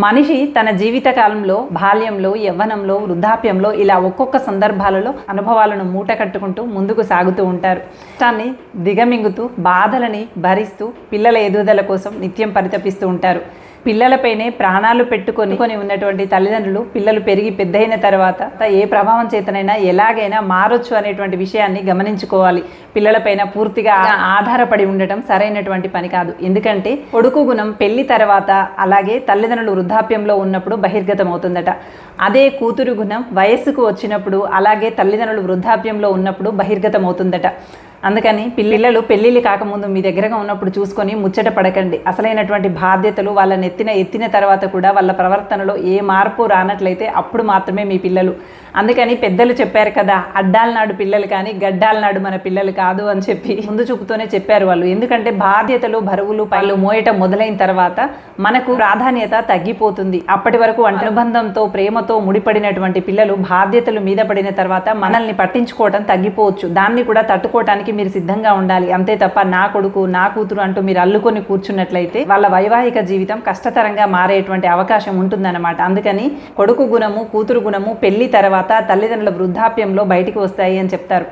మనిషి తన జీవిత కాలంలో బాల్యంలో, యవ్వనంలో, వృద్ధాప్యంలో ఇలా ఒక్కొక్క సందర్భాలలో అనుభవాలను మూట కట్టుకుంటూ ముందుకు సాగుతూ ఉంటారు. కష్టాన్ని దిగమింగుతూ బాధలని భరిస్తూ పిల్లల ఎదుగుదల కోసం నిత్యం పరితపిస్తూ ఉంటారు. పిల్లలపైనే ప్రాణాలు పెట్టుకొని ఉన్నటువంటి తల్లిదండ్రులు పిల్లలు పెరిగి పెద్దయిన తర్వాత ఏ ప్రభావం చేతనైనా ఎలాగైనా మారొచ్చు అనేటువంటి విషయాన్ని గమనించుకోవాలి. పిల్లలపైన పూర్తిగా ఆధారపడి ఉండటం సరైనటువంటి పని కాదు. ఎందుకంటే కొడుకు గుణం పెళ్లి తర్వాత అలాగే తల్లిదండ్రులు వృద్ధాప్యంలో ఉన్నప్పుడు బహిర్గతం అవుతుందట. అదే కూతురు గుణం వయస్సుకు వచ్చినప్పుడు అలాగే తల్లిదండ్రులు వృద్ధాప్యంలో ఉన్నప్పుడు బహిర్గతం అవుతుందట. అందుకని పిల్లలు పెళ్ళిళ్ళు కాకముందు మీ దగ్గరగా ఉన్నప్పుడు చూసుకొని ముచ్చట పడకండి. అసలైనటువంటి బాధ్యతలు వాళ్ళని ఎత్తిన తర్వాత కూడా వాళ్ళ ప్రవర్తనలో ఏ మార్పు రానట్లయితే అప్పుడు మాత్రమే మీ పిల్లలు. అందుకని పెద్దలు చెప్పారు కదా, అడ్డాల నాడు పిల్లలు కానీ గడ్డాల నాడు మన పిల్లలు కాదు అని చెప్పి ముందు చూపుతోనే చెప్పారు వాళ్ళు. ఎందుకంటే బాధ్యతలు బరువులు పళ్ళు మోయటం మొదలైన తర్వాత మనకు ప్రాధాన్యత తగ్గిపోతుంది. అప్పటి వరకు అనుబంధంతో ప్రేమతో ముడిపడినటువంటి పిల్లలు బాధ్యతలు మీద పడిన తర్వాత మనల్ని పట్టించుకోవటం తగ్గిపోవచ్చు. దాన్ని కూడా తట్టుకోవటానికి మీరు సిద్ధంగా ఉండాలి. అంతే తప్ప నా కొడుకు నా కూతురు అంటూ మీరు అల్లుకొని కూర్చున్నట్లయితే వాళ్ళ వైవాహిక జీవితం కష్టతరంగా మారేటువంటి అవకాశం ఉంటుందన్నమాట. అందుకని కొడుకు గుణము కూతురు గుణము పెళ్లి తర్వాత తల్లిదండ్రుల వృద్ధాప్యంలో బయటికి వస్తాయి అని చెప్తారు.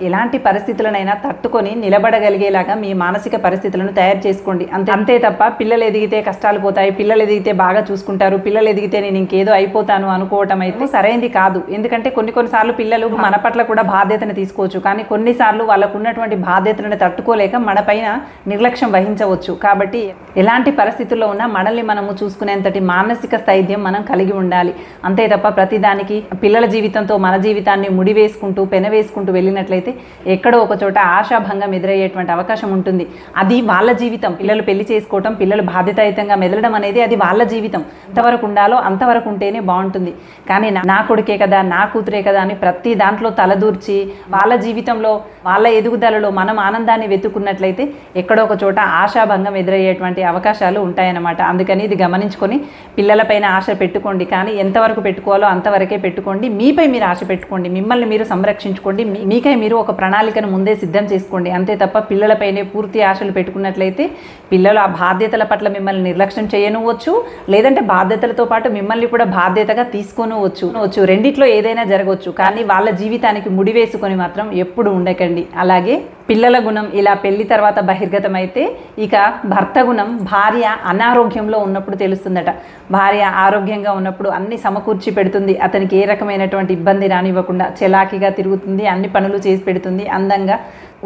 ఎలాంటి పరిస్థితులనైనా తట్టుకొని నిలబడగలిగేలాగా మీ మానసిక పరిస్థితులను తయారు చేసుకోండి. అంతే తప్ప పిల్లలు ఎదిగితే కష్టాలు పోతాయి, పిల్లలు ఎదిగితే బాగా చూసుకుంటారు, పిల్లలు ఎదిగితే నేను ఇంకేదో అయిపోతాను అనుకోవటం అయితే సరైనది కాదు. ఎందుకంటే కొన్నిసార్లు పిల్లలు మన పట్ల కూడా బాధ్యతను తీసుకోవచ్చు. కానీ కొన్నిసార్లు వాళ్ళకు ఉన్నటువంటి బాధ్యతలను తట్టుకోలేక మన పైన నిర్లక్ష్యం వహించవచ్చు. కాబట్టి ఎలాంటి పరిస్థితుల్లో ఉన్నా మనల్ని మనము చూసుకునేంతటి మానసిక స్థైర్యం మనం కలిగి ఉండాలి. అంతే తప్ప ప్రతిదానికి పిల్లల జీవితంతో మన జీవితాన్ని ముడివేసుకుంటూ పెనవేసుకుంటూ వెళ్ళినట్లయితే ఎక్కడో ఒక చోట ఆశాభంగం ఎదురయ్యేటువంటి అవకాశం ఉంటుంది. అది వాళ్ళ జీవితం. పిల్లలు పెళ్లి చేసుకోవటం, పిల్లలు బాధ్యతాయుతంగా మెదలడం అనేది అది వాళ్ళ జీవితం. ఎంతవరకు ఉండాలో అంతవరకు ఉంటేనే బాగుంటుంది. కానీ నా కొడుకే కదా నా కూతురే కదా అని ప్రతి దాంట్లో తలదూర్చి వాళ్ళ జీవితంలో వాళ్ళ ఎదుగుదలలో మనం ఆనందాన్ని వెతుకున్నట్లయితే ఎక్కడో ఒక చోట ఆశాభంగం ఎదురయ్యేటువంటి అవకాశాలు ఉంటాయన్నమాట. అందుకని ఇది గమనించుకొని పిల్లలపైన ఆశ పెట్టుకోండి. కానీ ఎంతవరకు పెట్టుకోవాలో అంతవరకే పెట్టుకోండి. మీపై మీరు ఆశ పెట్టుకోండి. మిమ్మల్ని మీరు సంరక్షించుకోండి. మీకై మీరు ఒక ప్రణాళికను ముందే సిద్ధం చేసుకోండి. అంతే తప్ప పిల్లలపైనే పూర్తి ఆశలు పెట్టుకున్నట్లయితే పిల్లలు ఆ బాధ్యతల పట్ల మిమ్మల్ని నిర్లక్ష్యం చేయనవచ్చు, లేదంటే బాధ్యతలతో పాటు మిమ్మల్ని కూడా బాధ్యతగా తీసుకోనవచ్చు. రెండిట్లో ఏదైనా జరగవచ్చు. కానీ వాళ్ళ జీవితానికి ముడివేసుకొని మాత్రం ఎప్పుడు ఉండకండి. అలాగే పిల్లల గుణం ఇలా పెళ్లి తర్వాత బహిర్గతం అయితే ఇక భర్త గుణం భార్య అనారోగ్యంలో ఉన్నప్పుడు తెలుస్తుందట. భార్య ఆరోగ్యంగా ఉన్నప్పుడు అన్ని సమకూర్చి పెడుతుంది. అతనికి ఏ రకమైనటువంటి ఇబ్బంది రానివ్వకుండా చలాకీగా తిరుగుతుంది, అన్ని పనులు చేసి పెడుతుంది, అందంగా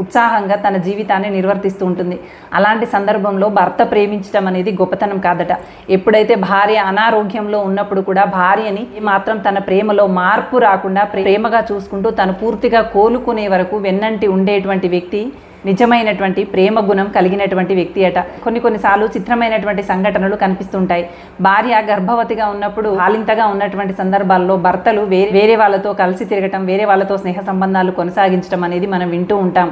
ఉత్సాహంగా తన జీవితాన్ని నిర్వర్తిస్తూ ఉంటుంది. అలాంటి సందర్భంలో భర్త ప్రేమించడం అనేది గొప్పతనం కాదట. ఎప్పుడైతే భార్య అనారోగ్యంలో ఉన్నప్పుడు కూడా భార్యని మాత్రం తన ప్రేమలో మార్పు రాకుండా ప్రేమగా చూసుకుంటూ తను పూర్తిగా కోలుకునే వరకు వెన్నంటి ఉండేటువంటి వ్యక్తి నిజమైనటువంటి ప్రేమ గుణం కలిగినటువంటి వ్యక్తి అట. కొన్నిసార్లు చిత్రమైనటువంటి సంఘటనలు కనిపిస్తుంటాయి. భార్య గర్భవతిగా ఉన్నప్పుడు బాలింతగా ఉన్నటువంటి సందర్భాల్లో భర్తలు వేరే వాళ్ళతో కలిసి తిరగటం, వేరే వాళ్ళతో స్నేహ సంబంధాలు కొనసాగించడం అనేది మనం వింటూ ఉంటాం.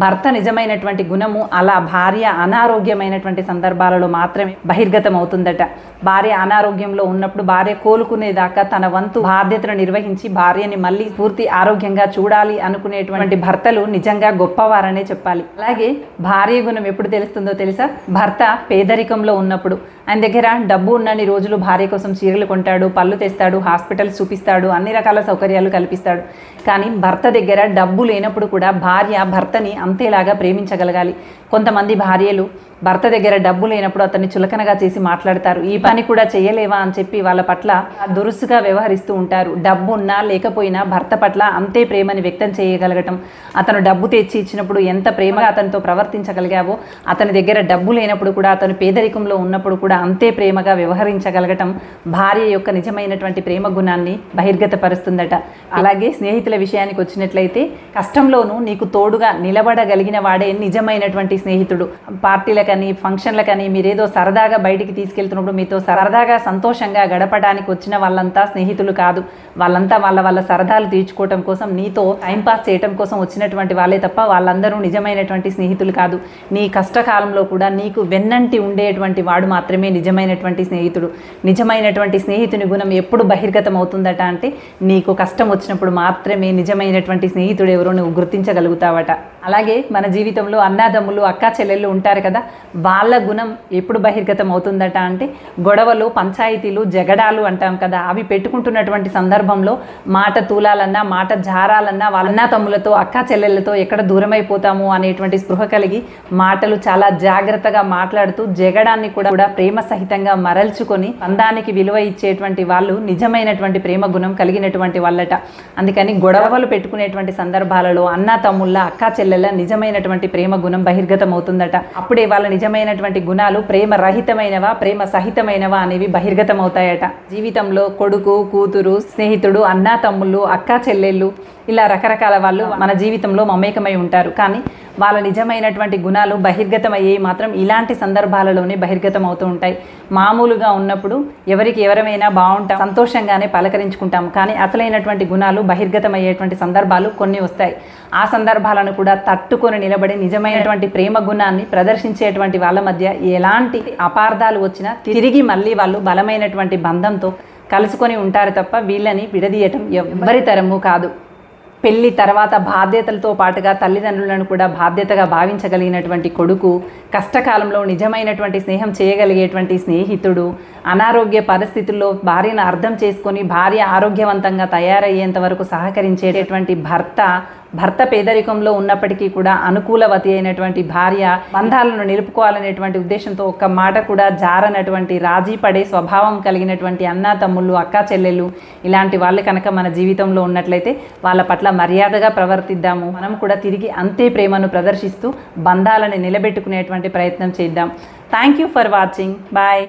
భర్త నిజమైనటువంటి గుణము అలా భార్య అనారోగ్యమైనటువంటి సందర్భాలలో మాత్రమే బహిర్గతం అవుతుందట. భార్య అనారోగ్యంలో ఉన్నప్పుడు భార్య కోలుకునేదాకా తన వంతు బాధ్యతను నిర్వహించి భార్యని మళ్ళీ పూర్తి ఆరోగ్యంగా చూడాలి అనుకునేటువంటి భర్తలు నిజంగా గొప్పవారనే చెప్పాలి. అలాగే భార్య గుణం ఎప్పుడు తెలుస్తుందో తెలుసా? భర్త పేదరికంలో ఉన్నప్పుడు. ఆయన దగ్గర డబ్బు ఉన్నన్ని రోజులు భార్య కోసం చీరలు కొంటాడు, పళ్ళు తెస్తాడు, హాస్పిటల్స్ చూపిస్తాడు, అన్ని రకాల సౌకర్యాలు కల్పిస్తాడు. కానీ భర్త దగ్గర డబ్బు లేనప్పుడు కూడా భార్య భర్తని అంతేలాగా ప్రేమించగలగాలి. కొంతమంది భార్యలు భర్త దగ్గర డబ్బు లేనప్పుడు అతన్ని చులకనగా చేసి మాట్లాడతారు. ఈ పని కూడా చేయలేవా అని చెప్పి వాళ్ళ పట్ల దురుసుగా వ్యవహరిస్తూ ఉంటారు. డబ్బు ఉన్నా లేకపోయినా భర్త పట్ల అంతే ప్రేమని వ్యక్తం చేయగలగటం, అతను డబ్బు తెచ్చి ఇచ్చినప్పుడు ఎంత ప్రేమగా అతనితో ప్రవర్తించగలిగావో అతని దగ్గర డబ్బు లేనప్పుడు కూడా అతను పేదరికంలో ఉన్నప్పుడు కూడా అంతే ప్రేమగా వ్యవహరించగలగటం భార్య యొక్క నిజమైనటువంటి ప్రేమ గుణాన్ని బహిర్గతపరుస్తుందట. అలాగే స్నేహితుల విషయానికి వచ్చినట్లయితే కష్టంలోనూ నీకు తోడుగా నిలబడగలిగిన వాడే నిజమైనటువంటి స్నేహితుడు. పార్టీలకని ఫంక్షన్లకని మీరేదో సరదాగా బయటికి తీసుకెళ్తున్నప్పుడు మీతో సరదాగా సంతోషంగా గడపడానికి వచ్చిన వాళ్ళంతా స్నేహితులు కాదు. వాళ్ళంతా వాళ్ళ సరదాలు తీర్చుకోవటం కోసం నీతో టైంపాస్ చేయటం కోసం వచ్చినటువంటి వాళ్ళే తప్ప వాళ్ళందరూ నిజమైన నిజమైనటువంటి స్నేహితులు కాదు. నీ కష్టకాలంలో కూడా నీకు వెన్నంటి ఉండేటువంటి వాడు మాత్రమే నిజమైనటువంటి స్నేహితుడు. నిజమైనటువంటి స్నేహితుని గుణం ఎప్పుడు బహిర్గతం అవుతుందట అంటే నీకు కష్టం వచ్చినప్పుడు మాత్రమే నిజమైనటువంటి స్నేహితుడు ఎవరో నువ్వు గుర్తించగలుగుతావట. అలాగే మన జీవితంలో అన్నాదమ్ములు అక్కా చెల్లెళ్ళు ఉంటారు కదా, వాళ్ళ గుణం ఎప్పుడు బహిర్గతం అవుతుందట అంటే గొడవలు, పంచాయతీలు, జగడాలు అంటాం కదా, అవి పెట్టుకుంటున్నటువంటి సందర్భంలో మాట తూలాలన్నా, మాట జారాలన్నా వాళ్ళ అన్నా తమ్ములతో, అక్కా చెల్లెళ్ళతో ఎక్కడ దూరమైపోతాము అనేటువంటి స్పృహ కలిగి మాటలు చాలా జాగ్రత్తగా మాట్లాడుతూ జగడాన్ని కూడా ప్రేమ సహితంగా మరల్చుకొని బంధానికి విలువ ఇచ్చేటువంటి వాళ్ళు నిజమైనటువంటి ప్రేమ గుణం కలిగినటువంటి వాళ్ళట. అందుకని గొడవలు పెట్టుకునేటువంటి సందర్భాలలో అన్నా తమ్ముళ్ళ, అక్కా చెల్లెళ్ళ నిజమైనటువంటి ప్రేమ గుణం బహిర్గతం అవుతుందట. అప్పుడే వాళ్ళ నిజమైనటువంటి గుణాలు ప్రేమ రహితమైనవా, ప్రేమ సహితమైనవా అనేవి బహిర్గతం అవుతాయట. జీవితంలో కొడుకు, కూతురు, స్నేహితుడు, అన్నా తమ్ముళ్ళు, అక్కా చెల్లెళ్ళు ఇలా రకరకాల వాళ్ళు మన జీవితంలో మమేకమై ఉంటారు. కానీ వాళ్ళ నిజమైనటువంటి గుణాలు బహిర్గతం అయ్యేవి మాత్రం ఇలాంటి సందర్భాలలోనే బహిర్గతం అవుతూ ఉంటాయి. మామూలుగా ఉన్నప్పుడు ఎవరికి ఎవరమైనా బాగుంటాం, సంతోషంగానే పలకరించుకుంటాం. కానీ అసలైనటువంటి గుణాలు బహిర్గతం అయ్యేటువంటి సందర్భాలు కొన్ని వస్తాయి. ఆ సందర్భాలను కూడా తట్టుకొని నిలబడి నిజమైనటువంటి ప్రేమ గుణాన్ని ప్రదర్శించేటువంటి వాళ్ళ మధ్య ఎలాంటి అపార్థాలు వచ్చినా తిరిగి మళ్ళీ వాళ్ళు బలమైనటువంటి బంధంతో కలుసుకొని ఉంటారు తప్ప వీళ్ళని విడదీయటం ఎవ్వరి తరము కాదు. పెళ్లి తర్వాత బాధ్యతలతో పాటుగా తల్లిదండ్రులను కూడా బాధ్యతగా భావించగలిగినటువంటి కొడుకు, కష్టకాలంలో నిజమైనటువంటి స్నేహం చేయగలిగేటువంటి స్నేహితుడు, అనారోగ్య పరిస్థితుల్లో భార్యను అర్థం చేసుకొని భార్య ఆరోగ్యవంతంగా తయారయ్యేంత వరకు సహకరించేటటువంటి భర్త పేదరికంలో ఉన్నప్పటికీ కూడా అనుకూలవతి అయినటువంటి భార్య, బంధాలను నిలుపుకోవాలనేటువంటి ఉద్దేశంతో ఒక్క మాట కూడా జారనటువంటి రాజీ పడే స్వభావం కలిగినటువంటి అన్నా తమ్ముళ్ళు, అక్కా చెల్లెళ్ళు ఇలాంటి వాళ్ళు కనుక మన జీవితంలో ఉన్నట్లయితే వాళ్ళ పట్ల మర్యాదగా ప్రవర్తిద్దాము. మనం కూడా తిరిగి అంతే ప్రేమను ప్రదర్శిస్తూ బంధాలను నిలబెట్టుకునేటువంటి ప్రయత్నం చేద్దాం. Thank you for watching. Bye.